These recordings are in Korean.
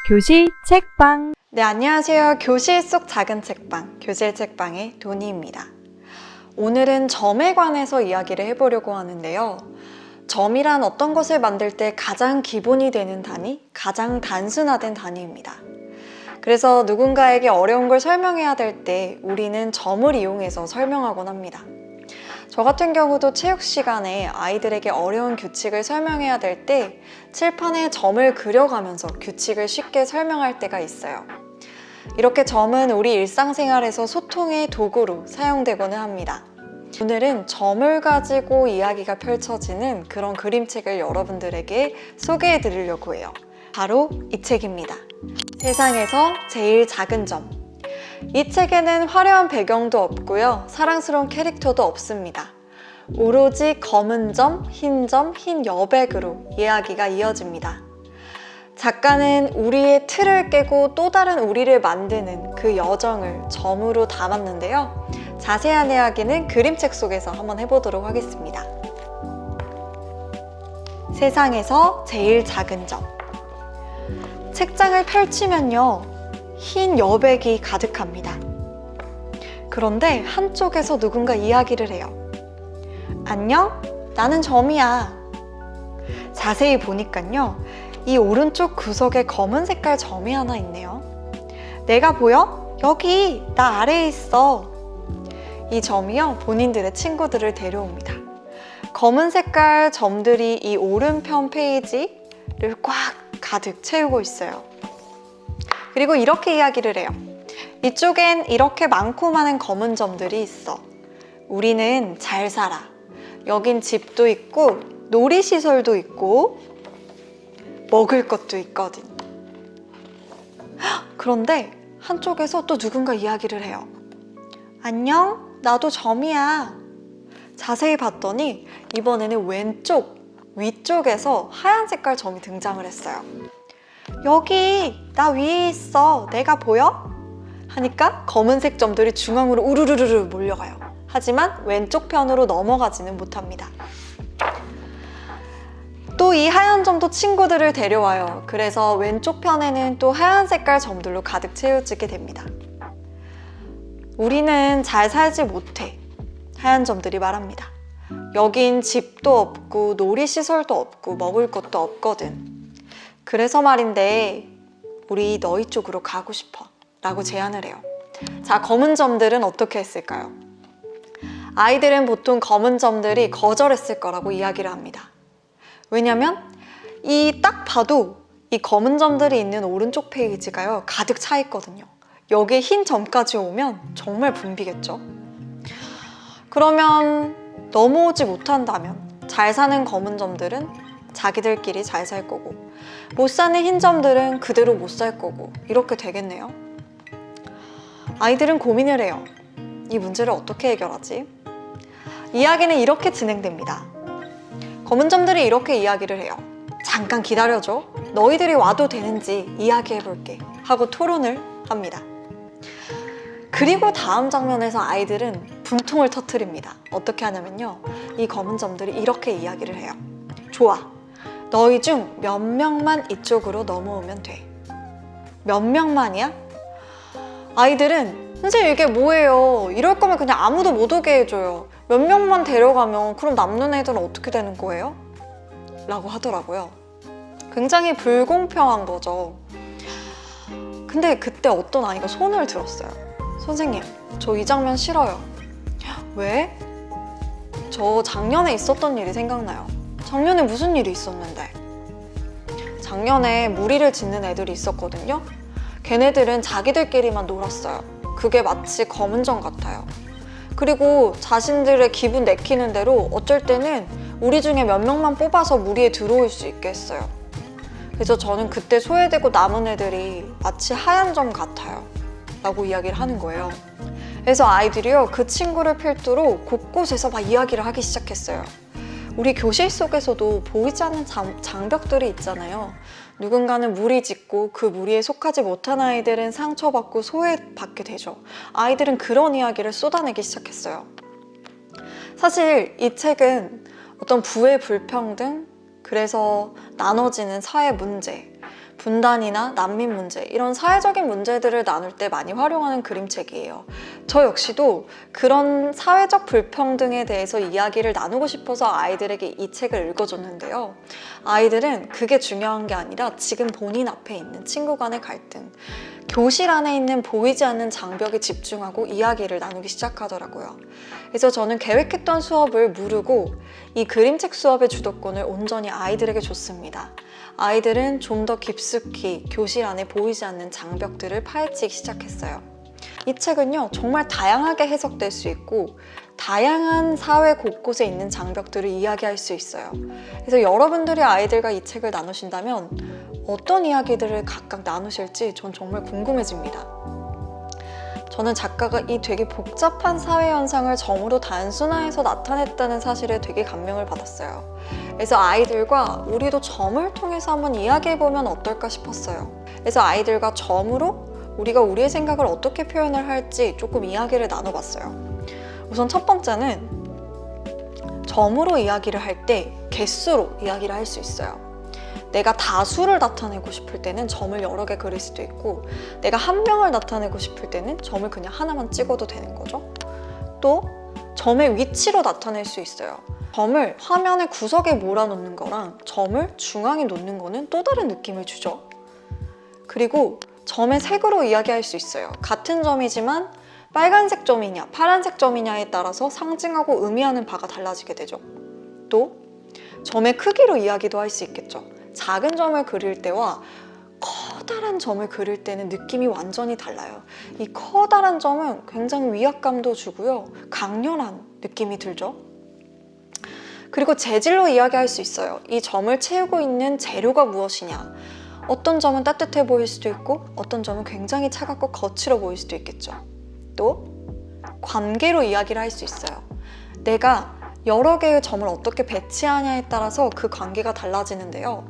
교실 책방. 네, 안녕하세요. 교실 속 작은 책방, 교실 책방의 도니입니다. 오늘은 점에 관해서 이야기를 해보려고 하는데요. 점이란 어떤 것을 만들 때 가장 기본이 되는 단위, 가장 단순화된 단위입니다. 그래서 누군가에게 어려운 걸 설명해야 될 때 우리는 점을 이용해서 설명하곤 합니다. 저 같은 경우도 체육 시간에 아이들에게 어려운 규칙을 설명해야 될 때 칠판에 점을 그려가면서 규칙을 쉽게 설명할 때가 있어요. 이렇게 점은 우리 일상생활에서 소통의 도구로 사용되고는 합니다. 오늘은 점을 가지고 이야기가 펼쳐지는 그런 그림책을 여러분들에게 소개해 드리려고 해요. 바로 이 책입니다. 세상에서 제일 작은 점. 이 책에는 화려한 배경도 없고요. 사랑스러운 캐릭터도 없습니다. 오로지 검은 점, 흰 여백으로 이야기가 이어집니다. 작가는 우리의 틀을 깨고 또 다른 우리를 만드는 그 여정을 점으로 담았는데요. 자세한 이야기는 그림책 속에서 한번 해보도록 하겠습니다. 세상에서 제일 작은 점. 책장을 펼치면요, 흰 여백이 가득합니다. 그런데 한쪽에서 누군가 이야기를 해요. 안녕? 나는 점이야. 자세히 보니까요, 이 오른쪽 구석에 검은 색깔 점이 하나 있네요. 내가 보여? 여기, 나 아래에 있어. 이 점이요, 본인들의 친구들을 데려옵니다. 검은 색깔 점들이 이 오른편 페이지를 꽉 가득 채우고 있어요. 그리고 이렇게 이야기를 해요. 이쪽엔 이렇게 많고 많은 검은 점들이 있어. 우리는 잘 살아. 여긴 집도 있고 놀이시설도 있고 먹을 것도 있거든. 그런데 한쪽에서 또 누군가 이야기를 해요. 안녕? 나도 점이야. 자세히 봤더니 이번에는 왼쪽 위쪽에서 하얀 색깔 점이 등장을 했어요. 여기 나 위에 있어. 내가 보여? 하니까 검은색 점들이 중앙으로 우르르르 몰려가요. 하지만 왼쪽 편으로 넘어가지는 못합니다. 또 이 하얀 점도 친구들을 데려와요. 그래서 왼쪽 편에는 또 하얀 색깔 점들로 가득 채워지게 됩니다. 우리는 잘 살지 못해. 하얀 점들이 말합니다. 여긴 집도 없고 놀이시설도 없고 먹을 것도 없거든. 그래서 말인데 우리 너희 쪽으로 가고 싶어 라고 제안을 해요. 자, 검은 점들은 어떻게 했을까요? 아이들은 보통 검은 점들이 거절했을 거라고 이야기를 합니다. 왜냐면 이 딱 봐도 이 검은 점들이 있는 오른쪽 페이지가요, 가득 차 있거든요. 여기에 흰 점까지 오면 정말 붐비겠죠. 그러면 넘어오지 못한다면 잘 사는 검은 점들은 자기들끼리 잘 살 거고, 못 사는 흰 점들은 그대로 못 살 거고, 이렇게 되겠네요. 아이들은 고민을 해요. 이 문제를 어떻게 해결하지? 이야기는 이렇게 진행됩니다. 검은 점들이 이렇게 이야기를 해요. 잠깐 기다려줘. 너희들이 와도 되는지 이야기해볼게. 하고 토론을 합니다. 그리고 다음 장면에서 아이들은 분통을 터뜨립니다. 어떻게 하냐면요, 이 검은 점들이 이렇게 이야기를 해요. 좋아. 너희 중 몇 명만 이쪽으로 넘어오면 돼. 몇 명만이야? 아이들은 선생님 이게 뭐예요? 이럴 거면 그냥 아무도 못 오게 해줘요. 몇 명만 데려가면 그럼 남는 애들은 어떻게 되는 거예요? 라고 하더라고요. 굉장히 불공평한 거죠. 근데 그때 어떤 아이가 손을 들었어요. 선생님, 저 이 장면 싫어요. 왜? 저 작년에 있었던 일이 생각나요. 작년에 무슨 일이 있었는데? 작년에 무리를 짓는 애들이 있었거든요. 걔네들은 자기들끼리만 놀았어요. 그게 마치 검은 점 같아요. 그리고 자신들의 기분 내키는 대로 어쩔 때는 우리 중에 몇 명만 뽑아서 무리에 들어올 수 있게 했어요. 그래서 저는 그때 소외되고 남은 애들이 마치 하얀 점 같아요 라고 이야기를 하는 거예요. 그래서 아이들이요, 그 친구를 필두로 곳곳에서 막 이야기를 하기 시작했어요. 우리 교실 속에서도 보이지 않는 장벽들이 있잖아요. 누군가는 무리 짓고 그 무리에 속하지 못한 아이들은 상처받고 소외받게 되죠. 아이들은 그런 이야기를 쏟아내기 시작했어요. 사실 이 책은 어떤 부의 불평등, 그래서 나눠지는 사회 문제, 분단이나 난민 문제, 이런 사회적인 문제들을 나눌 때 많이 활용하는 그림책이에요. 저 역시도 그런 사회적 불평등에 대해서 이야기를 나누고 싶어서 아이들에게 이 책을 읽어줬는데요. 아이들은 그게 중요한 게 아니라 지금 본인 앞에 있는 친구 간의 갈등, 교실 안에 있는 보이지 않는 장벽에 집중하고 이야기를 나누기 시작하더라고요. 그래서 저는 계획했던 수업을 무르고 이 그림책 수업의 주도권을 온전히 아이들에게 줬습니다. 아이들은 좀 더 깊숙이 교실 안에 보이지 않는 장벽들을 파헤치기 시작했어요. 이 책은요, 정말 다양하게 해석될 수 있고 다양한 사회 곳곳에 있는 장벽들을 이야기할 수 있어요. 그래서 여러분들이 아이들과 이 책을 나누신다면 어떤 이야기들을 각각 나누실지 전 정말 궁금해집니다. 저는 작가가 이 되게 복잡한 사회 현상을 점으로 단순화해서 나타냈다는 사실에 되게 감명을 받았어요. 그래서 아이들과 우리도 점을 통해서 한번 이야기해보면 어떨까 싶었어요. 그래서 아이들과 점으로 우리가 우리의 생각을 어떻게 표현을 할지 조금 이야기를 나눠봤어요. 우선 첫 번째는 점으로 이야기를 할 때 개수로 이야기를 할 수 있어요. 내가 다수를 나타내고 싶을 때는 점을 여러 개 그릴 수도 있고, 내가 한 명을 나타내고 싶을 때는 점을 그냥 하나만 찍어도 되는 거죠. 또 점의 위치로 나타낼 수 있어요. 점을 화면의 구석에 몰아놓는 거랑 점을 중앙에 놓는 거는 또 다른 느낌을 주죠. 그리고 점의 색으로 이야기할 수 있어요. 같은 점이지만 빨간색 점이냐 파란색 점이냐에 따라서 상징하고 의미하는 바가 달라지게 되죠. 또 점의 크기로 이야기도 할 수 있겠죠. 작은 점을 그릴 때와 커다란 점을 그릴 때는 느낌이 완전히 달라요. 이 커다란 점은 굉장히 위압감도 주고요, 강렬한 느낌이 들죠. 그리고 재질로 이야기할 수 있어요. 이 점을 채우고 있는 재료가 무엇이냐, 어떤 점은 따뜻해 보일 수도 있고 어떤 점은 굉장히 차갑고 거칠어 보일 수도 있겠죠. 또 관계로 이야기를 할 수 있어요. 내가 여러 개의 점을 어떻게 배치하냐에 따라서 그 관계가 달라지는데요.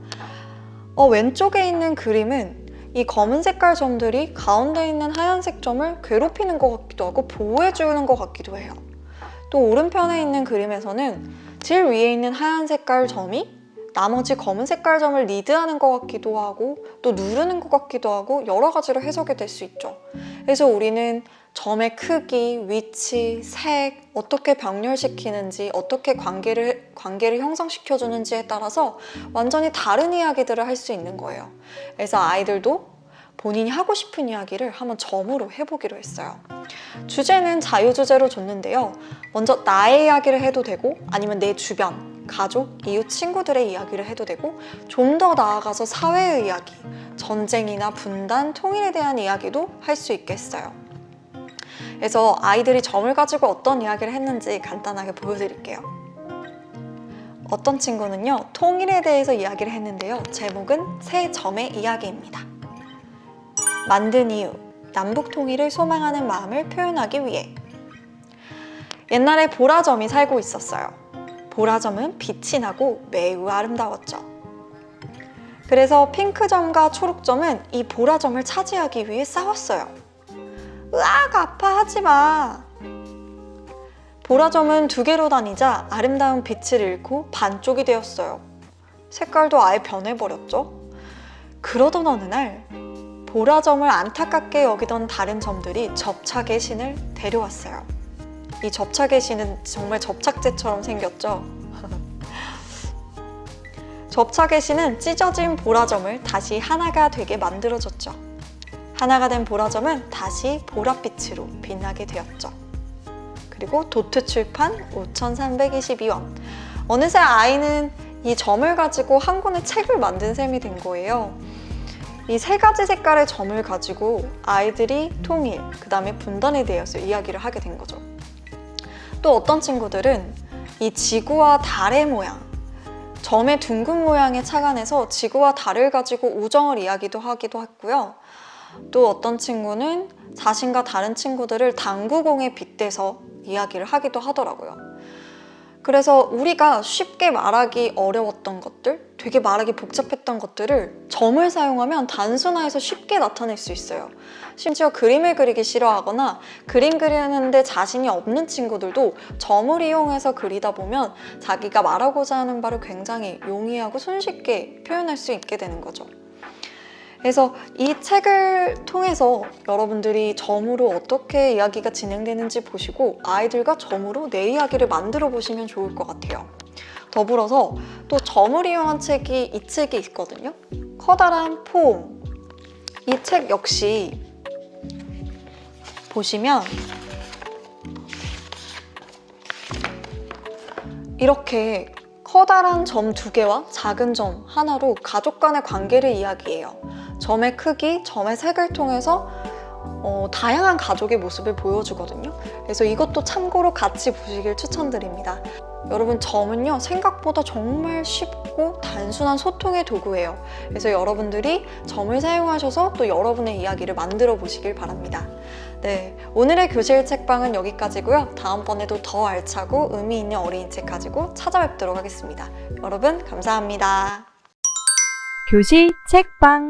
왼쪽에 있는 그림은 이 검은 색깔 점들이 가운데 있는 하얀색 점을 괴롭히는 것 같기도 하고 보호해주는 것 같기도 해요. 또 오른편에 있는 그림에서는 제일 위에 있는 하얀 색깔 점이 나머지 검은 색깔 점을 리드하는 것 같기도 하고 또 누르는 것 같기도 하고 여러 가지로 해석이 될 수 있죠. 그래서 우리는 점의 크기, 위치, 색, 어떻게 병렬시키는지, 어떻게 관계를 형성시켜주는지에 따라서 완전히 다른 이야기들을 할 수 있는 거예요. 그래서 아이들도 본인이 하고 싶은 이야기를 한번 점으로 해보기로 했어요. 주제는 자유주제로 줬는데요. 먼저 나의 이야기를 해도 되고 아니면 내 주변, 가족, 이웃, 친구들의 이야기를 해도 되고 좀 더 나아가서 사회의 이야기, 전쟁이나 분단, 통일에 대한 이야기도 할 수 있겠어요. 그래서 아이들이 점을 가지고 어떤 이야기를 했는지 간단하게 보여드릴게요. 어떤 친구는요, 통일에 대해서 이야기를 했는데요. 제목은 새 점의 이야기입니다. 만든 이유, 남북 통일을 소망하는 마음을 표현하기 위해. 옛날에 보라점이 살고 있었어요. 보라점은 빛이 나고 매우 아름다웠죠. 그래서 핑크점과 초록점은 이 보라점을 차지하기 위해 싸웠어요. 으악, 아파, 하지마. 보라점은 두 개로 다니자 아름다운 빛을 잃고 반쪽이 되었어요. 색깔도 아예 변해버렸죠. 그러던 어느 날 보라점을 안타깝게 여기던 다른 점들이 접착의 신을 데려왔어요. 이 접착의 신은 정말 접착제처럼 생겼죠. 접착의 신은 찢어진 보라점을 다시 하나가 되게 만들어줬죠. 하나가 된 보라점은 다시 보랏빛으로 빛나게 되었죠. 그리고 도트 출판 5,322원. 어느새 아이는 이 점을 가지고 한 권의 책을 만든 셈이 된 거예요. 이 세 가지 색깔의 점을 가지고 아이들이 통일, 그 다음에 분단에 대해서 이야기를 하게 된 거죠. 또 어떤 친구들은 이 지구와 달의 모양, 점의 둥근 모양에 착안해서 지구와 달을 가지고 우정을 이야기도 하기도 했고요. 또 어떤 친구는 자신과 다른 친구들을 당구공에 빗대서 이야기를 하기도 하더라고요. 그래서 우리가 쉽게 말하기 어려웠던 것들, 되게 말하기 복잡했던 것들을 점을 사용하면 단순화해서 쉽게 나타낼 수 있어요. 심지어 그림을 그리기 싫어하거나 그림 그리는데 자신이 없는 친구들도 점을 이용해서 그리다 보면 자기가 말하고자 하는 바를 굉장히 용이하고 손쉽게 표현할 수 있게 되는 거죠. 그래서 이 책을 통해서 여러분들이 점으로 어떻게 이야기가 진행되는지 보시고 아이들과 점으로 내 이야기를 만들어 보시면 좋을 것 같아요. 더불어서 또 점을 이용한 책이 이 책이 있거든요. 커다란 폼. 이 책 역시 보시면 이렇게 커다란 점 2개와 작은 점 하나로 가족 간의 관계를 이야기해요. 점의 크기, 점의 색을 통해서 다양한 가족의 모습을 보여주거든요. 그래서 이것도 참고로 같이 보시길 추천드립니다. 여러분, 점은요 생각보다 정말 쉽고 단순한 소통의 도구예요. 그래서 여러분들이 점을 사용하셔서 또 여러분의 이야기를 만들어 보시길 바랍니다. 네, 오늘의 교실 책방은 여기까지고요. 다음번에도 더 알차고 의미 있는 어린이 책 가지고 찾아뵙도록 하겠습니다. 여러분 감사합니다. 교실 책방